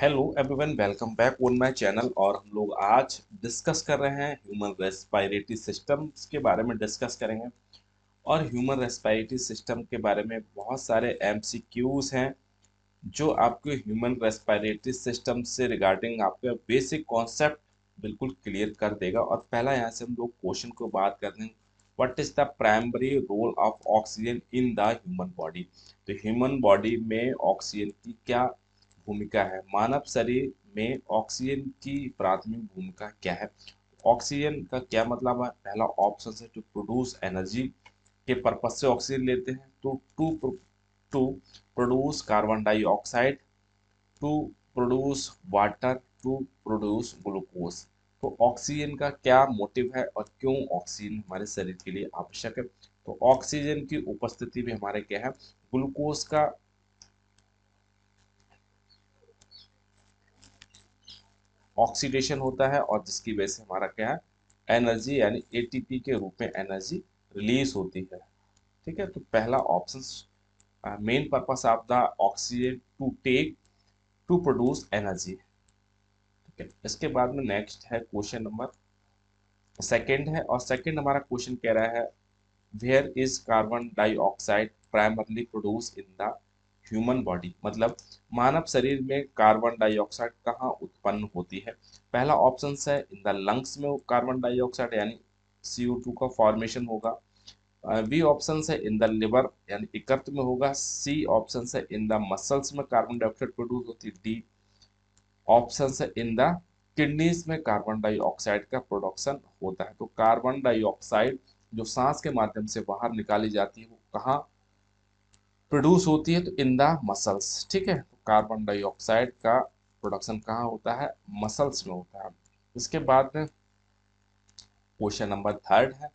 Hello everyone, welcome back on my channel. और हम लोग आज डिस्कस कर रहे हैं ह्यूमन रेस्पिरेटरी सिस्टम्स के बारे में डिस्कस करेंगे। और ह्यूमन रेस्पिरेटरी सिस्टम के बारे में बहुत सारे एमसीक्यूज हैं जो आपको ह्यूमन रेस्पिरेटरी सिस्टम से रिगार्डिंग आपका बेसिक कॉन्सेप्ट बिल्कुल क्लियर कर देगा। और पहला यहाँ से हम लोग क्वेश्चन को बात करते हैं, what is the primary role of oxygen in the human body. तो ह्यूमन बॉडी में ऑक्सीजन की क्या भूमिका है, मानव शरीर में ऑक्सीजन की प्राथमिक भूमिका क्या है। ऑक्सीजन का क्या मतलब है, पहला ऑप्शन है टू प्रोड्यूस एनर्जी के पर्पज से ऑक्सीजन लेते हैं। तो to produce carbon dioxide, to produce water, to produce glucose. तो ऑक्सीजन का क्या मोटिव है और क्यों ऑक्सीजन हमारे शरीर के लिए आवश्यक है। तो ऑक्सीजन की उपस्थिति में हमारे क्या है, ग्लूकोज का ऑक्सीडेशन होता है और जिसकी वजह से हमारा क्या है, एनर्जी यानी एटीपी के रूप में एनर्जी रिलीज होती है। ठीक है, तो पहला option main purpose of the oxygen to take to produce energy. ठीक है, इसके बाद में नेक्स्ट है क्वेश्चन नंबर सेकंड है। और सेकंड हमारा क्वेश्चन कह रहा है, where is carbon dioxide primarily produce in the human body. मतलब मानव शरीर में कार्बन डाइऑक्साइड कहाँ उत्पन्न होती है। पहला ऑप्शन है इन द लंग्स में कार्बन डाइऑक्साइड यानी CO2 का फॉर्मेशन होगा। बी ऑप्शन है इन द लिवर यानी यकृत में होगा। सी ऑप्शन है इन द मसल्स में कार्बन डाइऑक्साइड प्रोड्यूस होती है। डी ऑप्शन है इन द किडनीज में कार्बन डाइऑक्साइड का प्रोडक्शन होता है। तो कार्बन डाइऑक्साइड जो सांस के माध्यम से बाहर निकाली जाती है वो कहाँ प्रोड्यूस होती है, तो इन द मसल्स। ठीक है, तो कार्बन डाइऑक्साइड का प्रोडक्शन कहाँ होता है, मसल्स में होता है। इसके बाद में क्वेश्चन नंबर थर्ड है।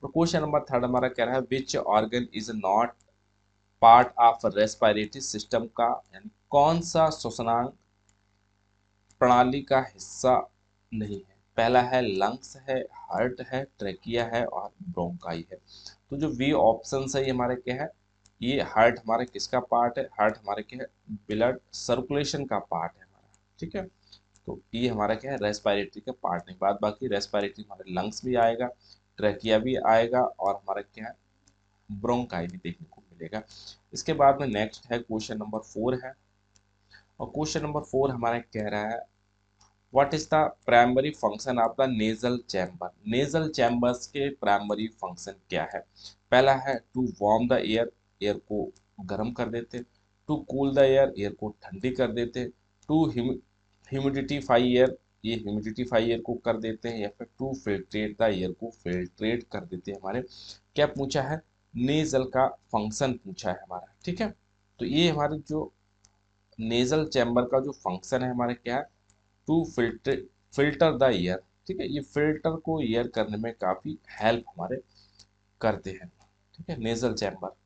तो क्वेश्चन नंबर थर्ड हमारा कह रहा है, which organ is not part of respiratory system का, यानी कौन सा श्वसनांग प्रणाली का हिस्सा नहीं है। पहला है लंग्स है, हार्ट है, ट्रेकिया है और ब्रोंकाई है। तो जो बी ऑप्शन है ये हमारे क्या है, ये हार्ट हमारे किसका पार्ट है, हार्ट हमारे क्या है, ब्लड सर्कुलेशन का पार्ट है हमारा। ठीक है, तो ये हमारा क्या है, रेस्पिरेटरी का पार्ट नहीं। बाद बाकी रेस्पिरेटरी हमारे लंग्स भी आएगा, ट्रेकिया भी आएगा और हमारा क्या है, ब्रोंकाई भी देखने को मिलेगा। इसके बाद में नेक्स्ट है क्वेश्चन नंबर 4 है। और क्वेश्चन नंबर 4 हमारा कह रहा है, what is the primary function of the nasal chamber. Nasal chambers के प्राइमरी फंक्शन क्या है। पहला है to warm the air, air को गर्म कर देते। To cool the air, air को ठंडी कर देते। टू ह्यूमिडिफाई एयर, ये ह्यूमिडिफाई एयर को कर देते हैं। या फिर टू फिल्ट्रेट द एयर को फिल्ट्रेट कर देते हैं। हमारे क्या पूछा है, नेजल का फंक्शन पूछा है हमारा। ठीक है, तो ये हमारे जो नेजल चैम्बर का जो फंक्शन है हमारे क्या है, टू फिल्टर द एयर। ठीक है, ये फिल्टर को एयर करने में काफी हेल्प हमारे करते हैं। ठीक है, नेजल चैम्बर,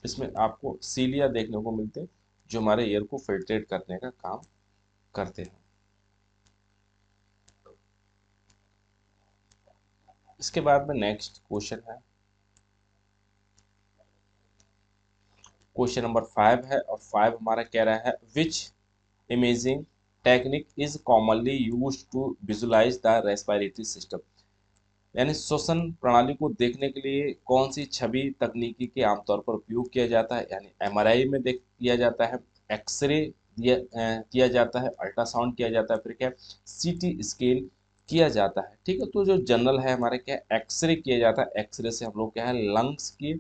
इसमें आपको सीलिया देखने को मिलते हैं जो हमारे एयर को फिल्ट्रेट करने का काम करते हैं। इसके बाद में नेक्स्ट क्वेश्चन है, क्वेश्चन नंबर 5 है। और 5 हमारा कह रहा है, which imaging technique is commonly use to visualise the respiratory system. यानी श्वसन प्रणाली को देखने के लिए कौन सी छवि तकनीकी के आमतौर पर उपयोग किया जाता है। यानी MRI में देख किया जाता है, एक्सरे किया जाता है, अल्ट्रासाउंड किया जाता है, फिर क्या CT स्कैन किया जाता है। ठीक है, तो जो जनरल है हमारे क्या एक्सरे किया जाता है। एक्सरे से हम लोग क्या है, लंग्स की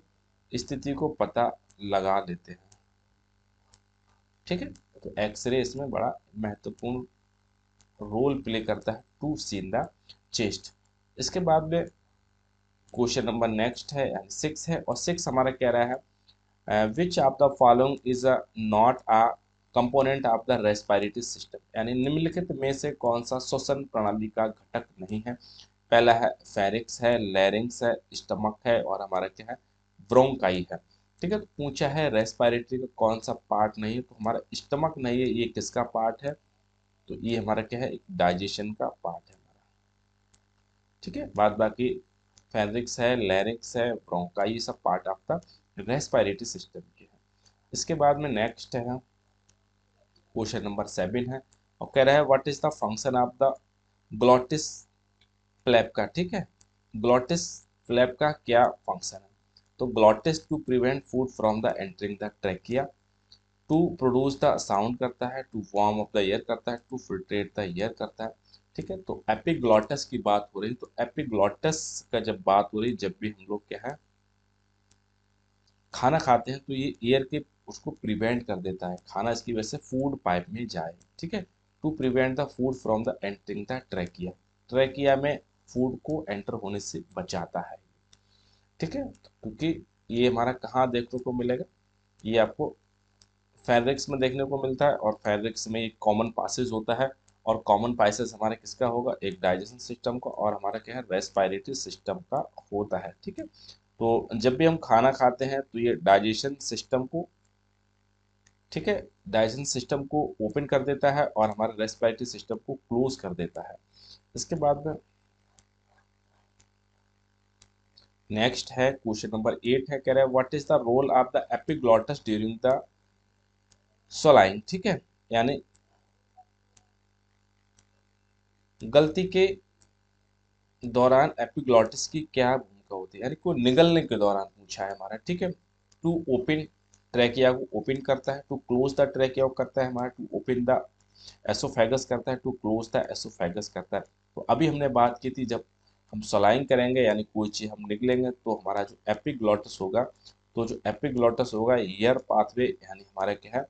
स्थिति को पता लगा लेते हैं। ठीक है, तो एक्सरे इसमें बड़ा महत्वपूर्ण रोल प्ले करता है टू सीन द चेस्ट। इसके बाद में क्वेश्चन नंबर नेक्स्ट है यानी 6 है। और 6 हमारा कह रहा है, which of the following is not a component of the respiratory system. यानी निम्नलिखित में से कौन सा श्वसन प्रणाली का घटक नहीं है। पहला है फेरिक्स है, लैरिंग्स है, स्टमक है और हमारा क्या है, ब्रोंकाई है। ठीक है, तो पूछा है रेस्पिरेटरी का कौन सा पार्ट नहीं है, तो हमारा स्टमक नहीं है। ये किसका पार्ट है, तो ये हमारा क्या है, डाइजेशन का पार्ट है हमारा। ठीक है, बाद बाकी फेरिक्स है, लैरिंक्स है, ब्रोंकाई, ये सब part of the respiratory system के हैं। इसके बाद में नेक्स्ट है क्वेश्चन नंबर 7 है और कह रहा है what is the function of the glottis flap का। ठीक है, ग्लॉटिस फ्लैप का क्या फंक्शन है? तो glottis to prevent food from the entering the trachea, to produce the sound करता है, to warm up the air करता है, टू फिल्ट्रेट द एयर करता है। ठीक है, तो एपिग्लॉटस की बात हो रही, तो एपिग्लॉटस का जब बात हो रही, जब भी हम लोग क्या है खाना खाते हैं तो ये एयर के उसको प्रिवेंट कर देता है, खाना इसकी वजह से फूड पाइप में जाए। ठीक है, to prevent the food from the entering the trachea, trachea में फूड को एंटर होने से बचाता है। ठीक है, क्योंकि ये हमारा कहाँ देखने को मिलेगा, ये आपको फेरिक्स में देखने को मिलता है और फेरिक्स में एक कॉमन पासेज होता है और कॉमन पासेज हमारे किसका होगा, एक डाइजेशन सिस्टम का और हमारा क्या है रेस्पिरेटरी सिस्टम का होता है। ठीक है, तो जब भी हम खाना खाते हैं तो ये डाइजेशन सिस्टम को, ठीक है, डाइजेशन सिस्टम को ओपन कर देता है और हमारे रेस्पिरेटरी सिस्टम को क्लोज कर देता है। इसके बाद में नेक्स्ट है क्वेश्चन नंबर 8 है, कह रहा है what is the role of the epiglottis during the swallowing. ठीक है, यानी गलती के दौरान एपिग्लॉटिस की क्या भूमिका होती है, यानी कोई निगलने के दौरान पूछा है हमारा। ठीक है, टू ओपन ट्रैकिया को ओपन करता है, टू क्लोज द ट्रैकिया को करता है हमारा, टू ओपन द एसोफेगस करता है, टू क्लोज द एसोफेगस करता है। तो अभी हमने बात की थी जब हम सलाइन करेंगे यानी कोई चीज हम निकलेंगे तो हमारा जो एपिग्लॉटस होगा, तो जो एपिग्लॉटस होगा एयर पाथवे यानी हमारा क्या है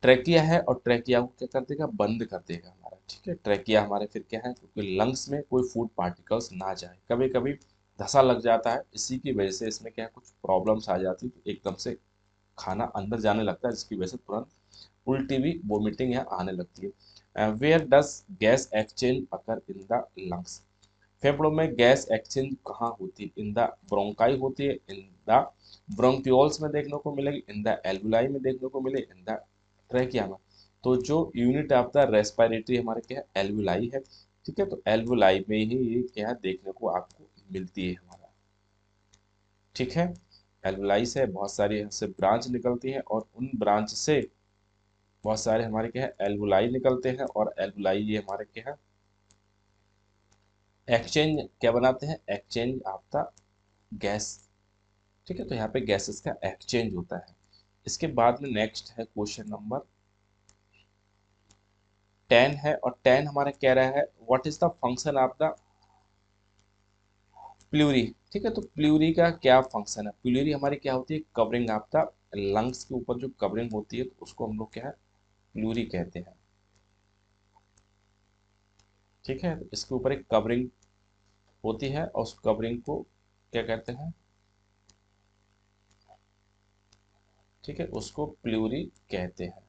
ट्रैकिया है और ट्रैकिया को क्या कर देगा, बंद कर देगा हमारा। ठीक है, ट्रैकिया हमारे फिर क्या है, क्योंकि लंग्स में कोई फूड पार्टिकल्स ना जाए, कभी कभी धसा लग जाता है, इसी की वजह से इसमें क्या है कुछ प्रॉब्लम्स आ जाती है, तो एकदम से खाना अंदर जाने लगता है जिसकी वजह से तुरंत उल्टी भी वोमिटिंग यहाँ आने लगती है। Where does gas exchange occur in the lungs, फेफड़ों में गैस एक्सचेंज कहाँ होती है, इन द ब्रोंकाई होती है, इन द ब्रोंक्यूल्स में देखने को मिलेगी, इन द एल्वुलाई में देखने को मिले, इन द ट्रैकिया में। तो जो यूनिट ऑफ द रेस्पिरेटरी हमारे क्या है एल्वुलाई है। ठीक है, तो एल्वुलाई में ही ये क्या है देखने को आपको मिलती है हमारा। ठीक है, एल्वुलाई से बहुत सारी यहाँ से ब्रांच निकलती हैं और उन ब्रांच से बहुत सारे हमारे क्या है एल्वुलाई निकलते हैं और एल्वुलाई ये हमारे क्या है एक्सचेंज क्या बनाते हैं, एक्सचेंज ऑफ द गैस। ठीक है, तो यहाँ पे गैसेस का एक्सचेंज होता है। इसके बाद में नेक्स्ट है क्वेश्चन नंबर 10 है और 10 हमारा कह रहा है what is the function of the pleura. ठीक है, तो प्लूरी का क्या फंक्शन है, प्लूरी हमारी क्या होती है कवरिंग ऑफ द लंग्स के ऊपर जो कवरिंग होती है तो उसको हम लोग क्या है प्लूरी कहते हैं। ठीक है, तो इसके ऊपर एक कवरिंग होती है और उस कवरिंग को क्या कहते हैं, ठीक है, उसको प्लूरी कहते हैं।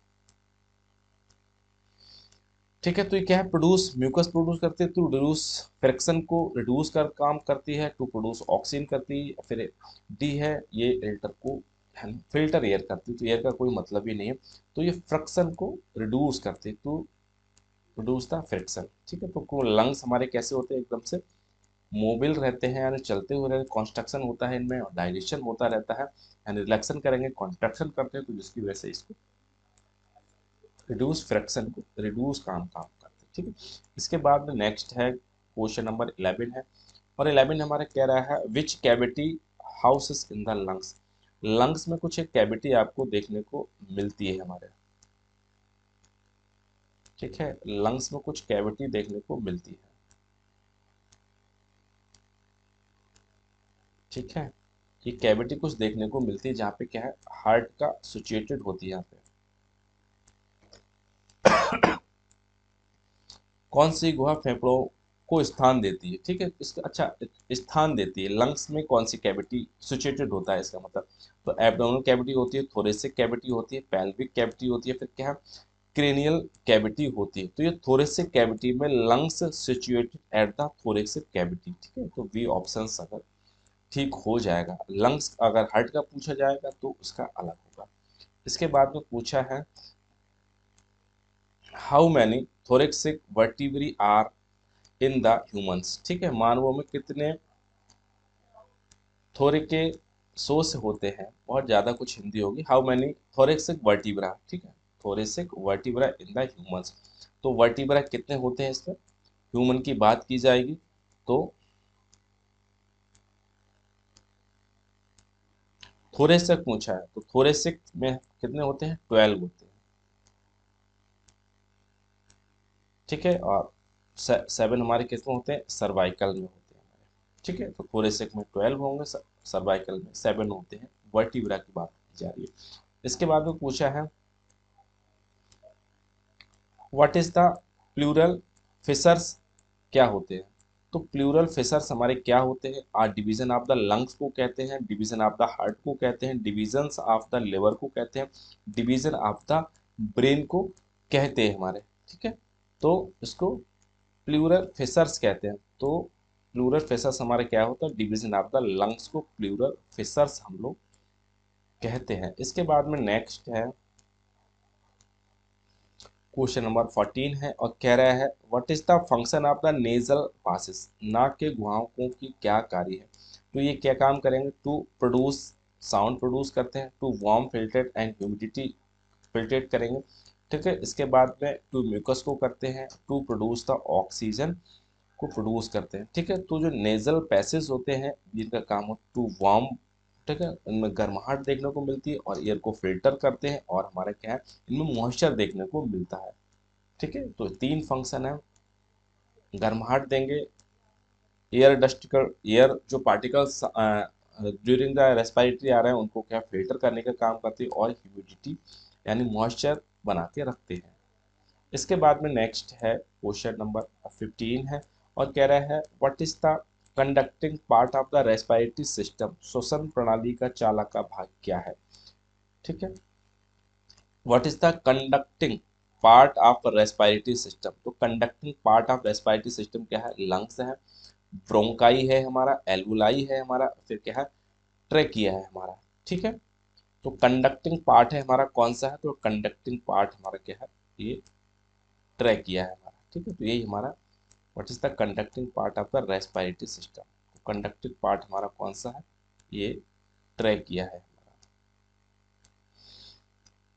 ठीक है, तो ये क्या है प्रोड्यूस म्यूकस प्रोड्यूस करती है, टू रिड्यूस फ्रिक्शन को रिड्यूस कर काम करती है, टू प्रोड्यूस ऑक्सीजन करती है, फिर डी है ये एल्टर को फिल्टर एयर करती है, तो एयर का कोई मतलब ही नहीं है, तो ये फ्रिक्शन को रिड्यूस करती है टू प्रोड्यूस द फ्रिक्शन। ठीक है, तो लंग्स हमारे कैसे होते हैं एकदम से मोबिल रहते हैं यानी चलते हुए रहते, कॉन्स्ट्रक्शन होता है इनमें और डायलेशन होता रहता है, यानी रिलैक्सन करेंगे कॉन्ट्रैक्शन करते हैं तो जिसकी वजह से इसको रिड्यूस फ्रैक्शन को रिड्यूस काम काम करते हैं। ठीक है, इसके बाद में नेक्स्ट है क्वेश्चन नंबर 11 है और 11 हमारा कह रहा है which cavity houses in the lungs, lungs में कुछ एक कैविटी आपको देखने को मिलती है हमारे। ठीक है, लंग्स में कुछ कैविटी देखने को मिलती है। ठीक है, ये कैविटी कुछ देखने को मिलती है जहाँ पे क्या है हार्ट का सिचुएटेड होती है यहाँ पे। कौन सी गुहा फेफड़ों को स्थान देती है, ठीक है, इसका अच्छा स्थान देती है लंग्स में, कौन सी कैविटी सिचुएटेड होता है इसका मतलब, तो एब्डोमिनल कैविटी होती है, थोरेसिक कैविटी होती है, पेल्विक कैविटी होती है, फिर क्या है क्रेनियल कैविटी होती है। तो ये थोरेसिक कैविटी में lungs situated at the thoracic cavity. ठीक है, तो बी ऑप्शन अगर ठीक हो जाएगा, लंग्स अगर हार्ट का पूछा जाएगा तो उसका अलग होगा। इसके बाद में पूछा है how many thoracic vertebrae are in the humans. ठीक है, मानवों में कितने थोरिके सोस होते हैं, बहुत ज़्यादा कुछ हिंदी होगी, हाउ मैनी थोरेसिक वर्टिब्रा। ठीक है, thoracic vertebra in the humans. तो वर्टिब्रा कितने होते हैं इसमें, ह्यूमन की बात की जाएगी तो थोरेसिक पूछा है, तो थोरेसिक में कितने होते हैं, 12 होते हैं। ठीक है, और 7 हमारे किसमें होते हैं, सर्वाइकल में होते हैं हमारे। ठीक है, तो थोरेसिक में 12 होंगे, सर्वाइकल में 7 होते हैं। वर्टिब्रा की बात की जा रही है। इसके बाद में पूछा है what is the pleural fissures, क्या होते हैं। तो प्लूरल फिशर्स हमारे क्या होते हैं, are division of the lungs को कहते हैं, डिवीजन ऑफ द हार्ट को कहते हैं, डिवीजन ऑफ द लिवर को कहते हैं, डिवीजन ऑफ द ब्रेन को कहते हैं हमारे। ठीक है, तो इसको प्लूरल फिशर्स कहते हैं। तो प्लूरल फिशर्स हमारे क्या होता है, डिवीजन ऑफ द लंग्स को प्लूरल फिशर्स हम लोग कहते हैं। इसके बाद में नेक्स्ट है क्वेश्चन नंबर 14 है और कह रहा है what is the function of the nasal passes, नाक के गुहाओं की क्या कार्य है। तो ये क्या काम करेंगे, टू प्रोड्यूस, साउंड प्रोड्यूस करते हैं, to warm filtrate and humidity filtrate करेंगे। ठीक है, इसके बाद में टू म्यूकस को करते हैं, टू प्रोड्यूस द ऑक्सीजन को प्रोड्यूस करते हैं। ठीक है, तो जो नेजल पैसेज होते हैं जिनका काम हो टू वार्म, ठीक है, इनमें गर्माहट देखने को मिलती है और एयर को फिल्टर करते हैं, और हमारा क्या है, इनमें मॉइस्चर देखने को मिलता है। ठीक है, तो 3 फंक्शन है, गर्माहट देंगे, एयर डस्ट, एयर जो पार्टिकल्स ड्यूरिंग द रेस्पिरेटरी आ रहे हैं उनको क्या फिल्टर करने का काम करते हैं, और ह्यूमिडिटी यानी मॉइस्चर बना के रखते हैं। इसके बाद में नेक्स्ट है क्वेश्चन नंबर 15 है और कह रहा है what is the conducting part of the respiratory system, श्वसन प्रणाली का चालक का भाग क्या है। ठीक है, what is the conducting part of respiratory system, तो conducting part of respiratory system क्या है, लंग्स है, ब्रोंकाई है हमारा, एल्वुलाई है हमारा, फिर क्या है, ट्रेकिया है हमारा। ठीक है, तो कंडक्टिंग पार्ट है हमारा कौन सा है, तो कंडक्टिंग पार्ट हमारा क्या है, ये ट्रेकिया है हमारा। ठीक है, तो यही हमारा what is the conducting part of the respiratory system, conducting part हमारा कौन सा है, ये ट्रेकिया है हमारा।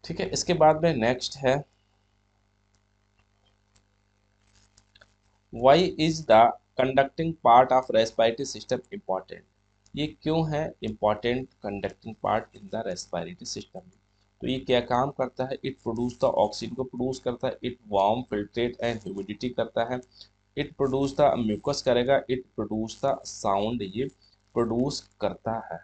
ठीक है, इसके बाद में नेक्स्ट है why is the conducting part of respiratory system important, ये क्यों है important conducting part in the respiratory system. तो ये क्या काम करता है, इट प्रोड्यूस द ऑक्सीजन को प्रोड्यूस करता है, it warm filtrate and humidity करता है, इट प्रोड्यूस द म्यूकस करेगा, इट प्रोड्यूस द साउंड, ये प्रोड्यूस करता है।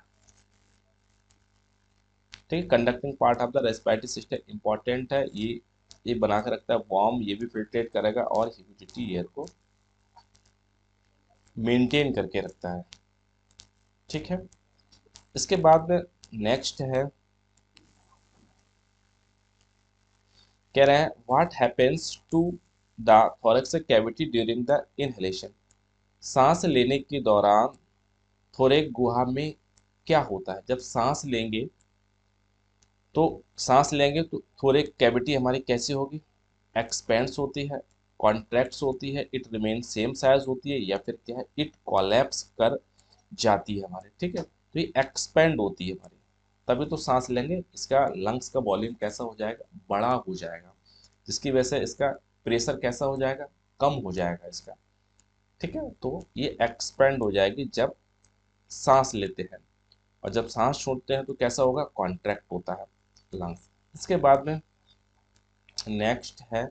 ठीक है, conducting part of the respiratory system important है, ये बना के रखता है वार्म, ये भी फिल्ट्रेट करेगा, और ह्यूमिडिटी एयर को मेंटेन करके रखता है। ठीक है, इसके बाद में नेक्स्ट है कह रहे हैं what happens to the thoracic cavity during the inhalation, सांस लेने के दौरान थोरैक गुहा में क्या होता है। जब सांस लेंगे तो थोरैक कैविटी हमारी कैसी होगी, एक्सपेंड्स होती है, कॉन्ट्रैक्ट्स होती है, इट रिमेन सेम साइज होती है, या फिर क्या है, इट कोलैप्स कर जाती है हमारे। ठीक है, तो ये एक्सपेंड होती है हमारी, तभी तो सांस लेंगे, इसका लंग्स का वॉल्यूम कैसा हो जाएगा, बड़ा हो जाएगा, जिसकी वजह से इसका प्रेशर कैसा हो जाएगा, कम हो जाएगा इसका। ठीक है, तो ये एक्सपेंड हो जाएगी जब सांस लेते हैं, और जब सांस छोड़ते हैं तो कैसा होगा, कॉन्ट्रैक्ट होता है लंग्स। इसके बाद में नेक्स्ट है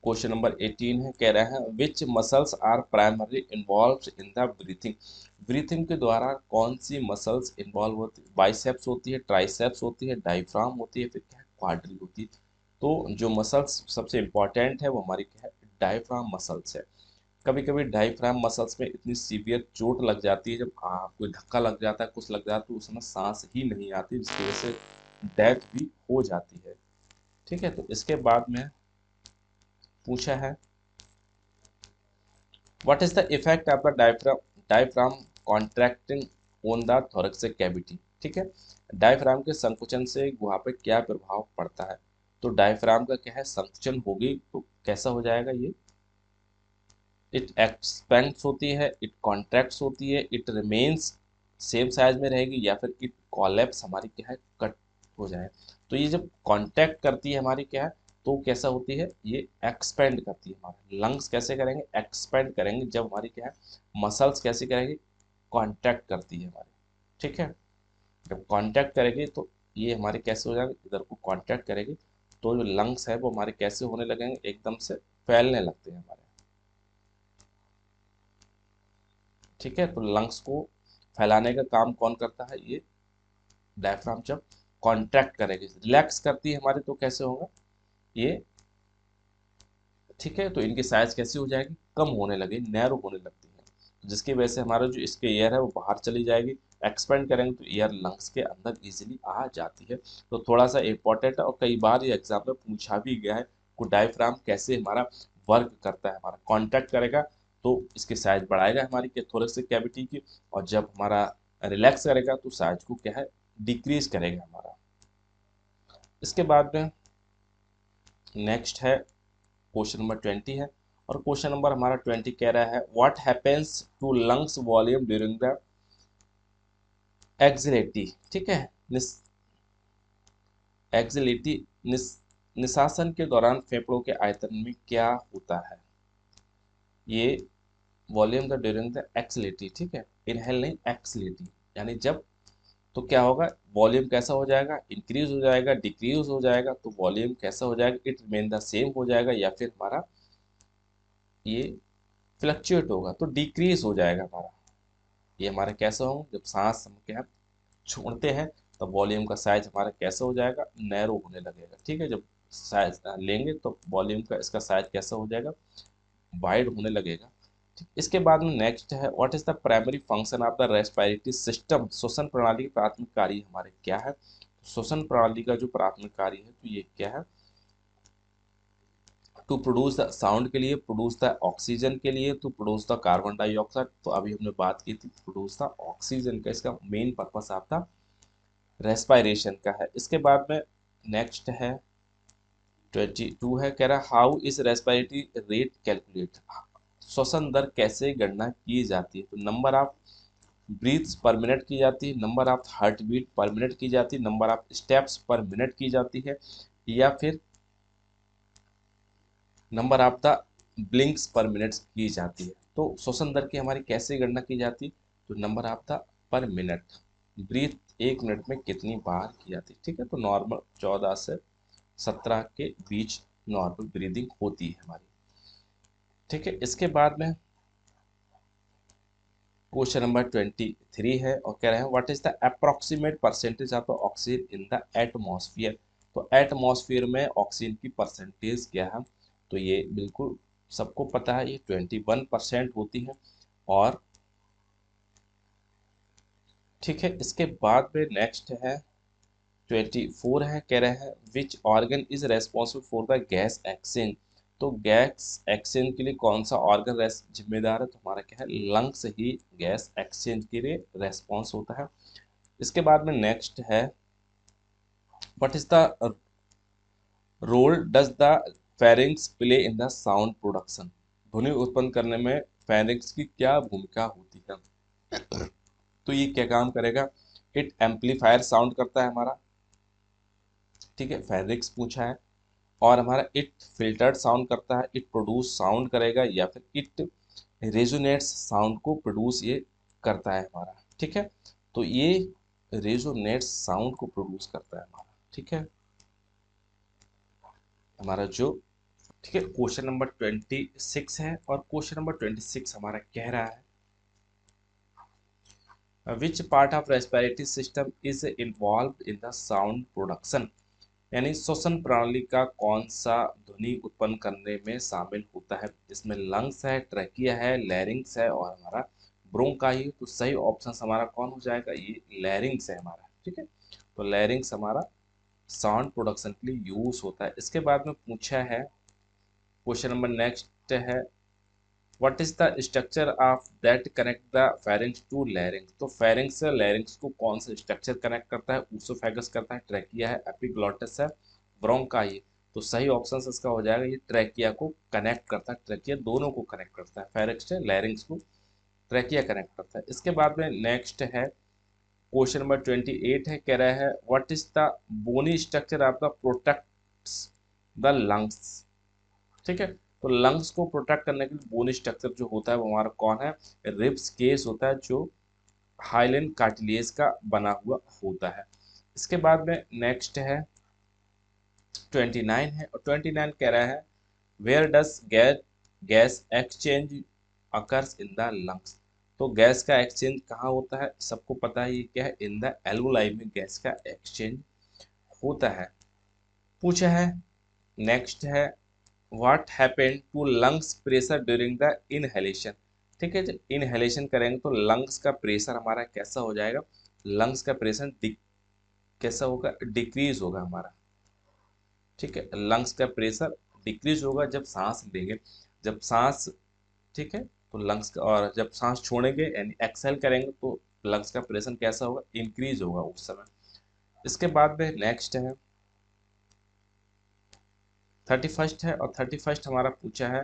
क्वेश्चन नंबर 18 है, कह रहा है which muscles are primary involve in the breathing, breathing के द्वारा कौन सी मसल्स इन्वॉल्व होती है, बाइसेप्स होती है, ट्राइसेप्स होती है, डायफ्राम होती है, फिर क्या है, क्वाड्री होती है। तो जो मसल्स सबसे इंपॉर्टेंट है वो हमारी क्या है, डायफ्राम मसल्स है। कभी कभी डायफ्राम मसल्स में इतनी सीवियर चोट लग जाती है, जब कोई धक्का लग जाता है, कुछ लग जाता है, तो उसमें सांस ही नहीं आती, जिसकी वजह से डेथ भी हो जाती है। ठीक है, तो इसके बाद में पूछा है what is the effect of the diaphragm contracting on the thoracic cavity. ठीक है, डायफ्राम के संकुचन से गुहा पे क्या प्रभाव पड़ता है। तो डायफ्राम का क्या है, संकुचन होगी तो कैसा हो जाएगा, ये इट एक्सपेंड्स होती है, इट कॉन्ट्रैक्ट्स होती है, इट रिमेन्स सेम साइज में रहेगी, या फिर इट कोलैप्स हमारी क्या है, कट हो जाए। तो ये जब कांटेक्ट करती है हमारी क्या है, तो कैसा होती है, ये एक्सपेंड करती है। हमारे लंग्स कैसे करेंगे, एक्सपेंड करेंगे जब हमारी क्या है, मसल्स कैसे करेंगे, कांटेक्ट करती है हमारी। ठीक है, जब कांटेक्ट करेगी तो ये हमारे कैसे हो जाएंगे, इधर को कांटेक्ट करेगी तो जो लंग्स है वो हमारे कैसे होने लगेंगे, एकदम से फैलने लगते हैं हमारे। ठीक है, तो लंग्स को फैलाने का काम कौन करता है, ये डायफ्राम जब कॉन्ट्रैक्ट करेगी, रिलैक्स करती है हमारी, तो कैसे होगा ये। ठीक है, तो इनकी साइज कैसी हो जाएगी, कम होने लगी, नैरो होने लगती है, जिसकी वजह से हमारा जो इसके एयर है वो बाहर चली जाएगी। एक्सपेंड करेंगे तो एयर लंग्स के अंदर इजीली आ जाती है। तो थोड़ा सा इंपॉर्टेंट है और कई बार ये एग्जाम में पूछा भी गया है कि डायफ्राम कैसे हमारा वर्क करता है। हमारा कॉन्टैक्ट करेगा तो इसकी साइज बढ़ाएगा हमारी थोरेसिक कैविटी की, और जब हमारा रिलैक्स करेगा तो साइज को क्या है, डिक्रीज करेगा हमारा। इसके बाद में नेक्स्ट है क्वेश्चन नंबर 20 है, और क्वेश्चन नंबर हमारा 20 कह रहा है what happens to lungs volume during the exhalation. ठीक है, एक्सिलेटी निशासन के दौरान फेफड़ों के आयतन में क्या होता है, ये volume the during the exhalation. ठीक है, इनहेल नहीं, एक्सिलेटी, यानी जब, तो क्या होगा, वॉल्यूम कैसा हो जाएगा, इंक्रीज हो जाएगा, डिक्रीज हो जाएगा, तो वॉल्यूम कैसा हो जाएगा, इट रिमेन द सेम हो जाएगा, या फिर हमारा ये फ्लक्चुएट होगा तो डिक्रीज हो जाएगा हमारा। ये हमारा कैसा होगा, जब सांस हम क्या छोड़ते हैं तो वॉल्यूम का साइज हमारा कैसा हो जाएगा, नैरो होने लगेगा। ठीक है, जब साइज लेंगे तो वॉल्यूम का इसका साइज कैसा हो जाएगा, वाइड होने लगेगा। ठीक, इसके बाद में नेक्स्ट है what is the primary function of the respiratory system. श्वसन प्रणाली की प्राथमिक कार्य हमारे क्या है, श्वसन प्रणाली का जो प्राथमिक कार्य है तो ये क्या है, टू प्रोड्यूस द साउंड के लिए, प्रोड्यूस द ऑक्सीजन के लिए, to produce the carbon dioxide. तो अभी हमने बात की थी प्रोड्यूस द ऑक्सीजन का, इसका मेन पर्पस आपका रेस्पायरेशन का है। इसके बाद में नेक्स्ट है 22 है, कह रहा है how is respiratory rate calculate, श्वसन दर कैसे गणना की जाती है। तो number of breaths per minute की जाती है, number of heart beat per minute की जाती है, number of steps per minute की जाती है, या फिर number of the blinks per minute की जाती है। तो श्वसन दर की हमारी कैसे गणना की जाती है, तो number of the per minute, breath एक मिनट में कितनी बार की जाती है। ठीक है, तो नॉर्मल 14 से 17 के बीच नॉर्मल ब्रीदिंग होती है हमारी। ठीक है, इसके बाद में क्वेश्चन नंबर 23 है, और कह रहे हैं what is the approximate percentage of oxygen in the atmosphere. तो एटमॉस्फेयर में ऑक्सीजन की परसेंटेज क्या है, तो ये बिल्कुल सबको पता है, ये 21% होती है। और ठीक है, इसके बाद में नेक्स्ट है 24 है, कह रहे हैं which organ is responsible for the gas exchange. तो गैस एक्सचेंज के लिए कौन सा ऑर्गन जिम्मेदार है, तो हमारा क्या है, लंग्स ही गैस एक्सचेंज के लिए रेस्पॉन्स होता है। इसके बाद में नेक्स्ट है what is the role does the pharynx play in the sound production. ध्वनि उत्पन्न करने में फेरिंग्स की क्या भूमिका होती है, तो ये क्या काम करेगा, इट एम्पलीफायर साउंड करता है हमारा। ठीक है, फेरिंग्स पूछा है, और हमारा इट फिल्टर्ड साउंड करता है, इट प्रोड्यूस साउंड करेगा, या फिर इट रेजोनेट्स साउंड को प्रोड्यूस ये करता है हमारा। ठीक है, तो ये रेजोनेट्स साउंड को प्रोड्यूस करता है हमारा। ठीक है, हमारा जो, ठीक है, क्वेश्चन नंबर 26 है, और क्वेश्चन नंबर 26 हमारा कह रहा है which part of respiratory system is involve in the sound production. यानी श्वसन प्रणाली का कौन सा ध्वनि उत्पन्न करने में शामिल होता है। इसमें लंग्स है, ट्रैकिया है, लैरिंग्स है, और हमारा ब्रोंकाई। तो सही ऑप्शन हमारा कौन हो जाएगा, ये लैरिंग्स है हमारा। ठीक है, तो लैरिंग्स हमारा साउंड प्रोडक्शन के लिए यूज होता है। इसके बाद में पूछा है क्वेश्चन नंबर नेक्स्ट है what is the structure of that connect the pharynx to larynx. तो फेरिंग्स से लैरिंग्स को कौन सा स्ट्रक्चर कनेक्ट करता है, ऊसोफेगस करता है, ट्रैकिया है, एपिग्लॉटिस है, ब्रोंकाई। तो सही ऑप्शन इसका हो जाएगा ये ट्रैकिया को कनेक्ट करता है, ट्रैकिया दोनों को कनेक्ट करता है, फेरिंग्स से लैरिंग्स को ट्रैकिया कनेक्ट करता है। इसके बाद में नेक्स्ट है क्वेश्चन नंबर 28 है, कह रहा है what is the bony structure of the protects the lungs. ठीक है, तो लंग्स को प्रोटेक्ट करने के लिए बोनी स्ट्रक्चर जो होता है वो हमारा कौन है, रिब्स केस होता है जो हाइलेन कार्टिलेज का बना हुआ होता है। इसके बाद में नेक्स्ट है 29 है, और 29 कह रहा है where does gas exchange occurs in the lungs. तो गैस का एक्सचेंज कहाँ होता है, सबको पता है ये क्या है, इन द एल्वोलाई में गैस का एक्सचेंज होता है। पूछा है नेक्स्ट है what happened to lungs pressure during the inhalation. ठीक है, जब इनहेलेशन करेंगे तो लंग्स का प्रेशर हमारा कैसा हो जाएगा, लंग्स का प्रेशर कैसा होगा, डिक्रीज होगा हमारा। ठीक है, लंग्स का प्रेशर डिक्रीज होगा जब सांस लेंगे, जब सांस, ठीक है, तो लंग्स का, और जब सांस छोड़ेंगे यानी एक्सहेल करेंगे तो लंग्स का प्रेशर कैसा होगा, इंक्रीज होगा उस समय। इसके बाद में नेक्स्ट है 31 है, और 31 हमारा पूछा है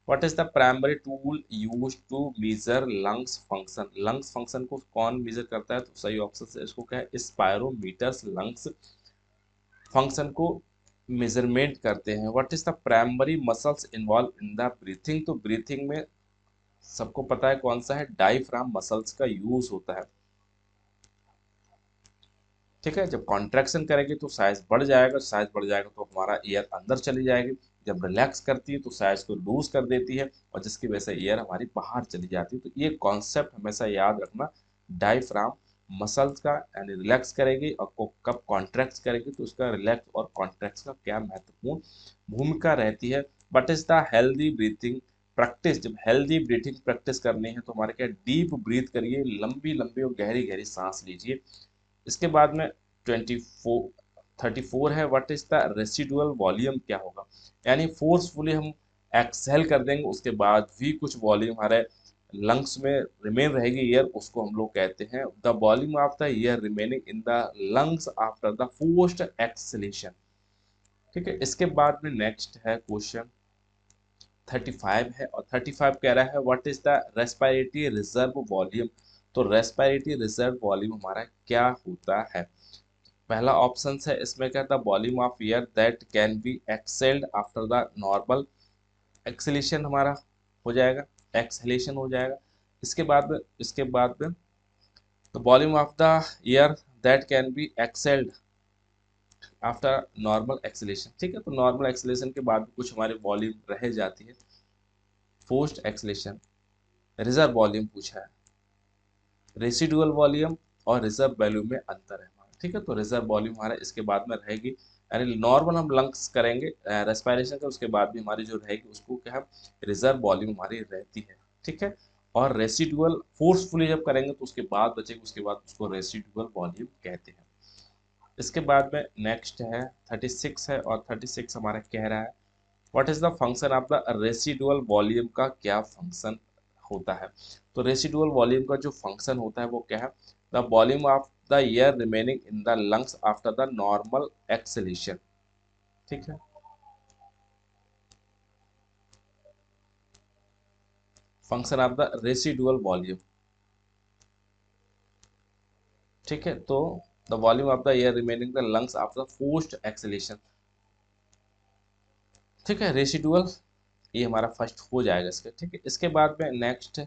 what is the primary tool use to measure lungs function. Lungs function को कौन मेजर करता है, तो सही ऑप्शन है इसको क्या है, स्पायरोमीटर्स लंग्स फंक्शन को मेजरमेंट करते हैं। What is the primary muscles involve in the breathing. तो ब्रीथिंग में सबको पता है कौन सा है, डायफ्राम मसल्स का यूज होता है। ठीक है, जब कॉन्ट्रैक्शन करेगी तो साइज बढ़ जाएगा, साइज बढ़ जाएगा तो हमारा एयर अंदर चली जाएगी, जब रिलैक्स करती है तो साइज को लूज कर देती है और जिसकी वजह से एयर हमारी बाहर चली जाती है। तो ये कॉन्सेप्ट हमेशा याद रखना, डायफ्राम मसल्स का यानी रिलैक्स करेगी और कब कॉन्ट्रैक्ट करेगी तो उसका रिलैक्स और कॉन्ट्रैक्ट का क्या महत्वपूर्ण भूमिका रहती है। But is the healthy breathing practice. जब हेल्दी ब्रीथिंग प्रैक्टिस करनी है तो हमारे क्या, डीप ब्रीथ करिए, लंबी लंबी और गहरी गहरी सांस लीजिए। इसके बाद में 34 है what is the residual volume क्या होगा, यानी फोर्सफुली हम एक्सहेल कर देंगे उसके बाद भी कुछ वॉल्यूम हमारे लंग्स में रिमेन रहेगी एयर, उसको हम लोग कहते हैं the volume of the air remaining in the lungs after the forced acceleration. ठीक है, इसके बाद में नेक्स्ट है क्वेश्चन 35 है, और 35 कह रहा है what is the respiratory reserve volume. तो रेस्पिरेटरी रिजर्व वॉल्यूम हमारा क्या होता है। पहला ऑप्शन है इसमें क्या था, volume of air that can be excelled after the normal acceleration हमारा हो जाएगा, एक्सहेलेशन हो जाएगा। इसके बाद में तो volume of the air that can be excelled after normal acceleration. ठीक है, तो नॉर्मल एक्सलेशन के बाद भी कुछ हमारी वॉल्यूम रह जाती है, पोस्ट एक्सलेशन। रिजर्व वॉल्यूम पूछा है, रेसिडुअल वॉल्यूम और रिजर्व वॉल्यूम में अंतर है हमारा। ठीक है, तो रिजर्व वॉल्यूम हमारा इसके बाद में रहेगी, यानी नॉर्मल हम लंग्स करेंगे रेस्पिरेशन का, उसके बाद भी हमारी जो रहेगी उसको क्या है, रिजर्व वॉल्यूम हमारी रहती है। ठीक है, और रेसिडुअल फोर्सफुली जब करेंगे तो उसके बाद बचेगी, उसके बाद उसको रेसिडुअल वॉल्यूम कहते हैं। इसके बाद में नेक्स्ट है 36 है, और 36 हमारा कह रहा है what is the function of the residual volume का क्या फंक्शन होता है। तो रेसिडुअल वॉल्यूम का जो फंक्शन होता है वो क्या है, the volume of the air remaining in the lungs after the normal acceleration. ठीक है, function of the residual volume. ठीक है, तो the volume of the air remaining the lungs after post acceleration. ठीक है, रेसिडुअल ये हमारा फर्स्ट हो जाएगा इसका। ठीक है, इसके बाद में नेक्स्ट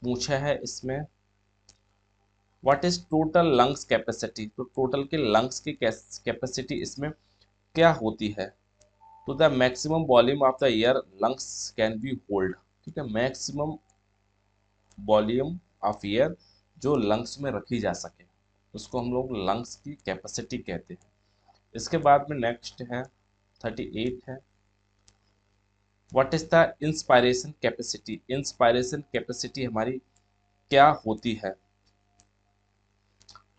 पूछा है इसमें what is total lungs capacity. तो टोटल के लंग्स की कैपेसिटी इसमें क्या होती है। तो the maximum volume of the air lungs can be hold. ठीक है, मैक्सिमम वॉल्यूम ऑफ एयर जो लंग्स में रखी जा सके उसको हम लोग लंग्स की कैपेसिटी कहते हैं। इसके बाद में नेक्स्ट है 38 है what is the inspiration capacity. Inspiration capacity हमारी क्या होती है।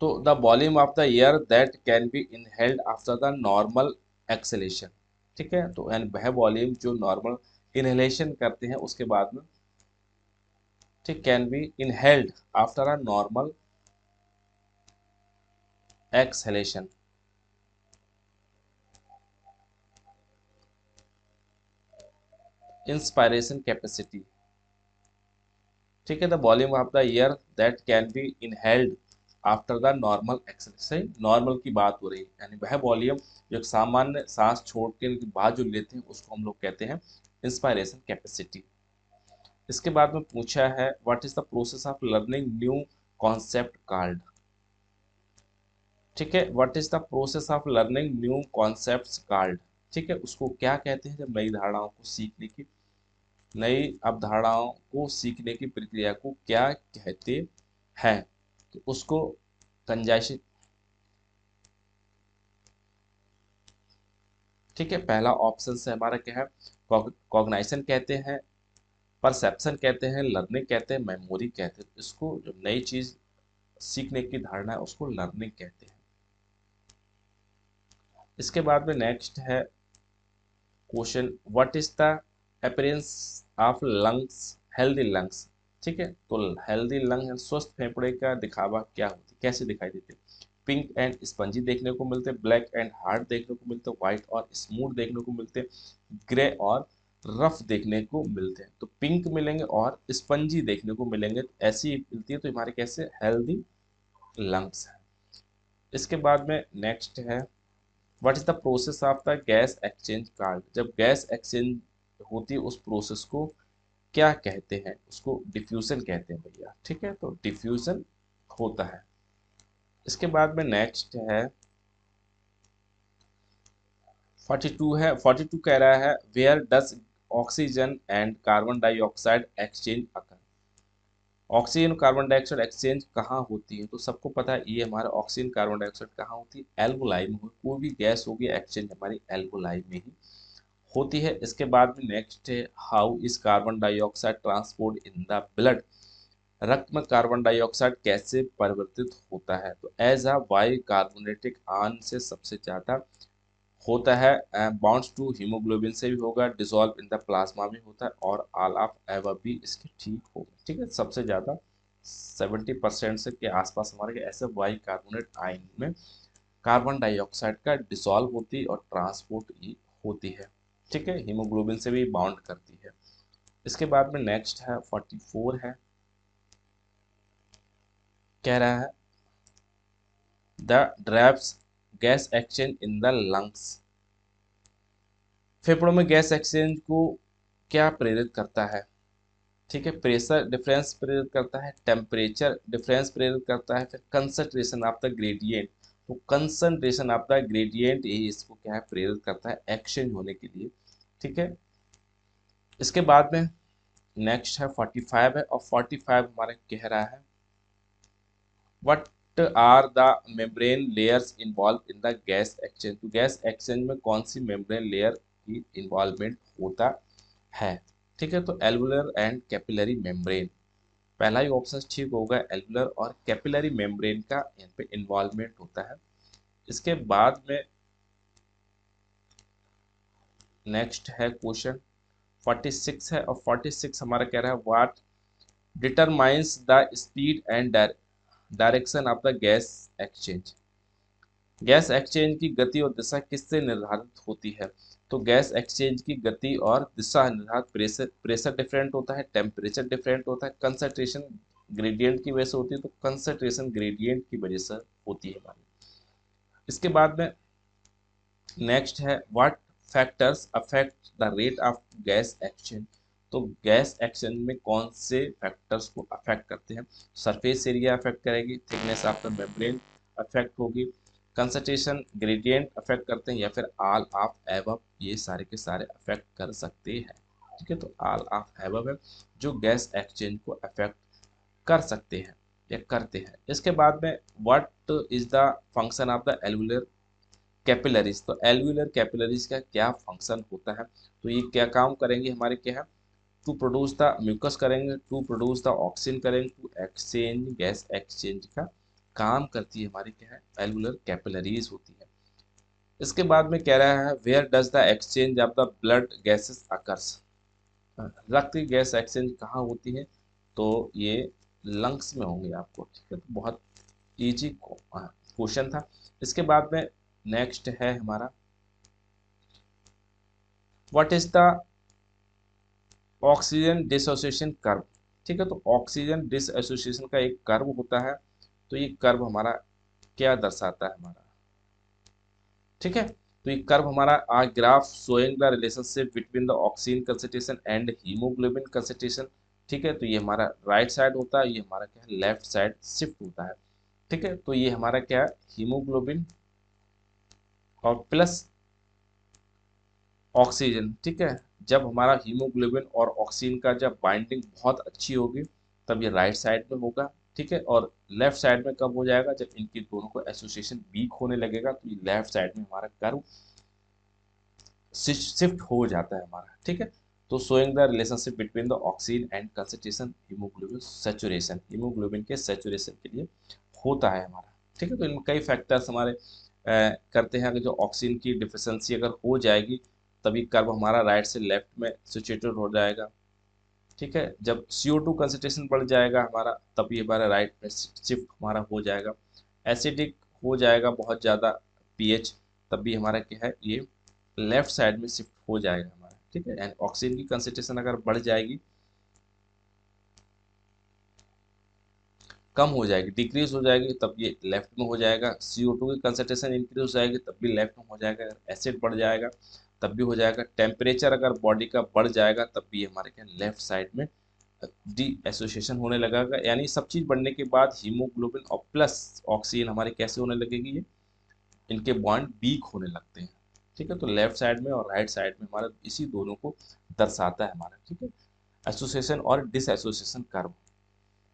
तो the volume of the air that can be inhaled after the normal acceleration. ठीक है, तो यानी वह वॉल्यूम जो नॉर्मल इनहेलेशन करते हैं उसके बाद में, ठीक, can be inhaled after a normal exhalation. Inspiration capacity. ठीक है, the volume of the air that can be inhaled after the normal exercise, normal की बात हो रही है, यानी वह वॉल्यूम जो एक सामान्य सांस छोड़ के बाद जो लेते हैं उसको हम लोग कहते हैं इंस्पायरेशन कैपेसिटी। इसके बाद में पूछा है what is the process of learning new concept called. ठीक है, what is the process of learning new concepts called. ठीक है, उसको क्या कहते हैं जब नई धारणाओं को सीखने की, नई अवधारणाओं को सीखने की प्रक्रिया को क्या कहते हैं, तो उसको कंजाइशन। ठीक है, पहला ऑप्शन से हमारा क्या है, कॉग्नाइशन कहते हैं, परसेप्शन कहते हैं, लर्निंग कहते हैं, मेमोरी कहते हैं। इसको जो नई चीज सीखने की धारणा है उसको लर्निंग कहते हैं। इसके बाद में नेक्स्ट है question, what is the appearance of lungs, healthy lungs. ठीक है, तो हेल्दी लंग, स्वस्थ फेफड़े का दिखावा क्या होती, कैसे दिखाई देते, पिंक एंड स्पंजी देखने को मिलते, ब्लैक एंड हार्ड देखने को मिलते, व्हाइट और स्मूथ देखने को मिलते, ग्रे और रफ देखने को मिलते हैं। तो पिंक मिलेंगे और स्पंजी देखने को मिलेंगे, ऐसी मिलती है, तो हमारे कैसे हेल्दी लंग्स है। इसके बाद में नेक्स्ट है what is the process of the gas exchange card. जब गैस एक्सचेंज होती है उस प्रोसेस को क्या कहते हैं, उसको डिफ्यूजन कहते हैं भैया। ठीक है, तो डिफ्यूजन होता है। इसके बाद में नेक्स्ट है 42 है, 42 कह रहा है where does oxygen and carbon dioxide exchange occur. Oxygen carbon dioxide exchange कहाँ होती है, तो सबको पता है ये हमारा ऑक्सीजन कार्बन डाइऑक्साइड कहाँ होती है, एल्वोलाई में। कोई भी गैस होगी एक्सचेंज हमारी एल्वोलाई में ही होती है। इसके बाद में नेक्स्ट है how is carbon dioxide transport in the blood. रक्त में कार्बन डाइऑक्साइड कैसे परिवर्तित होता है, तो एज अ बाई कार्बोनेटिक आयन से सबसे ज्यादा होता है, बाउंड्स टू हीमोग्लोबिन से भी होगा, डिसॉल्व इन द प्लाज्मा में होता है, और ऑल ऑफ एबव भी इसके ठीक होगा। ठीक है, सबसे ज़्यादा 70% से के आसपास हमारे ऐसे वाई कार्बोनेट आयन में कार्बन डाइऑक्साइड का डिसॉल्व होती है और ट्रांसपोर्ट होती है। ठीक है, हीमोग्लोबिन से भी बाउंड करती है। इसके बाद में नेक्स्ट है 44 है, कह रहा है the drives gas exchange in the lungs. फेफड़ों में गैस एक्सचेंज को क्या प्रेरित करता है। ठीक है, प्रेशर डिफरेंस प्रेरित करता है, टेम्परेचर डिफरेंस प्रेरित करता है, फिर कंसंट्रेशन ऑफ द ग्रेडियंट। तो कंसंट्रेशन ऑफ द ग्रेडियंट ही इसको क्या है, प्रेरित करता है एक्सचेंज होने के लिए। ठीक है, इसके बाद में नेक्स्ट है 45 है, और 45 हमारा कह रहा है what are the membrane layers involve in the gas exchange. तो गैस एक्सचेंज में कौन सी मेम्ब्रेन लेयर की इन्वॉल्वमेंट होता है। ठीक है, तो एल्वुलर एंड कैपिलरी मेम्ब्रेन, पहला ही ऑप्शन ठीक होगा, एल्वुलर और कैपिलरी मेम्ब्रेन का यहाँ पे इन्वॉल्वमेंट होता है। इसके बाद में नेक्स्ट है क्वेश्चन 46 है, और 46 हमारा कह रहा है what determines the speed and direction of the gas exchange. Gas exchange की गति और दिशा किससे निर्धारित होती है। तो गैस एक्सचेंज की गति और दिशा निर्धारित प्रेशर, प्रेशर डिफरेंट होता है, टेम्परेचर डिफरेंट होता है, कंसंट्रेशन ग्रेडियंट की वजह से होती है, तो कंसंट्रेशन ग्रेडियंट की वजह से होती है हमारी। इसके बाद में नेक्स्ट है what factors affect the rate of gas exchange. तो गैस एक्सचेंज में कौन से फैक्टर्स को अफेक्ट करते हैं, सरफेस एरिया अफेक्ट करेगी, thickness of the membrane affect होगी, कंसंट्रेशन ग्रेडियंट अफेक्ट करते हैं, या फिर ऑल ऑफ एबव, ये सारे के सारे अफेक्ट कर सकते हैं। ठीक है, तो ऑल ऑफ एबव है जो गैस एक्सचेंज को अफेक्ट कर सकते हैं या करते हैं। इसके बाद में what is the function of the alveolar capillaries. तो एल्वुलर कैपिलरीज का क्या फंक्शन होता है, तो ये क्या काम करेंगे हमारे, क्या है, टू प्रोड्यूस द म्यूकस करेंगे, टू प्रोड्यूस द ऑक्सीजन करेंगे, टू एक्सचेंज गैस एक्सचेंज का काम करती है हमारी, क्या है, एल्वुलर कैपिलरीज होती है। इसके बाद में कह रहा है where does the exchange of the blood gases occurs. रक्त की गैस एक्सचेंज कहाँ होती है, तो ये लंग्स में होंगे आपको। ठीक है, तो बहुत इजी क्वेश्चन था। इसके बाद में नेक्स्ट है हमारा what is the oxygen dissociation curve. ठीक है, तो ऑक्सीजन डिसएसोसिएशन का एक कर्व होता है, तो ये कर्व हमारा क्या दर्शाता है हमारा, ठीक है, तो ये कर्व हमारा a graph showing the relationship between the oxygen concentration and haemoglobin concentration, ठीक है, तो ये हमारा राइट साइड होता है, ये हमारा क्या है लेफ्ट साइड शिफ्ट होता है, ठीक है, तो ये हमारा क्या है हीमोग्लोबिन और प्लस ऑक्सीजन, ठीक है, जब हमारा हीमोग्लोबिन और ऑक्सीजन का जब बाइंडिंग बहुत अच्छी होगी तब ये राइट साइड में होगा, ठीक है, और लेफ्ट साइड में कब हो जाएगा, जब इनके दोनों को एसोसिएशन वीक होने लगेगा, तो ये लेफ्ट साइड में हमारा कर्व शिफ्ट हो जाता है हमारा, ठीक है, तो showing the relationship between the oxygen and concentration haemoglobin saturation, haemoglobin के सैचुरेशन के लिए होता है हमारा, ठीक है, तो इनमें कई फैक्टर्स हमारे करते हैं कि जो ऑक्सीजन की डिफिशियंसी अगर हो जाएगी तभी कर्व हमारा राइट से लेफ्ट में सिचुएटेड हो जाएगा, ठीक है, जब CO2 कंसंट्रेशन बढ़ जाएगा हमारा तब ये हमारा राइट में शिफ्ट हमारा हो जाएगा, एसिडिक हो जाएगा बहुत ज़्यादा पीएच तब भी हमारा क्या है ये लेफ्ट साइड में शिफ्ट हो जाएगा हमारा, ठीक है, एंड ऑक्सीजन की कंसंट्रेशन अगर बढ़ जाएगी कम हो जाएगी डिक्रीज हो जाएगी तब ये लेफ्ट में हो जाएगा, CO2 की कंसंट्रेशन इंक्रीज हो जाएगी तब भी लेफ्ट में हो जाएगा, अगर एसिड बढ़ जाएगा तब भी हो जाएगा, टेम्परेचर अगर बॉडी का बढ़ जाएगा तब भी हमारे क्या लेफ्ट साइड में डी एसोसिएशन होने लगेगा, यानी सब चीज़ बढ़ने के बाद हीमोग्लोबिन और प्लस ऑक्सीजन हमारे कैसे होने लगेगी, ये इनके बॉन्ड वीक होने लगते हैं, ठीक है, तो लेफ्ट साइड में और राइट साइड में हमारा इसी दोनों को दर्शाता है हमारा, ठीक है, एसोसिएशन और डिस एसोसिएशन कर्व,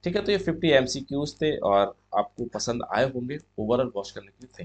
ठीक है, तो ये 50 MCQs थे और आपको पसंद आए होंगे, ओवरऑल वॉच करने के लिए थैंक यू।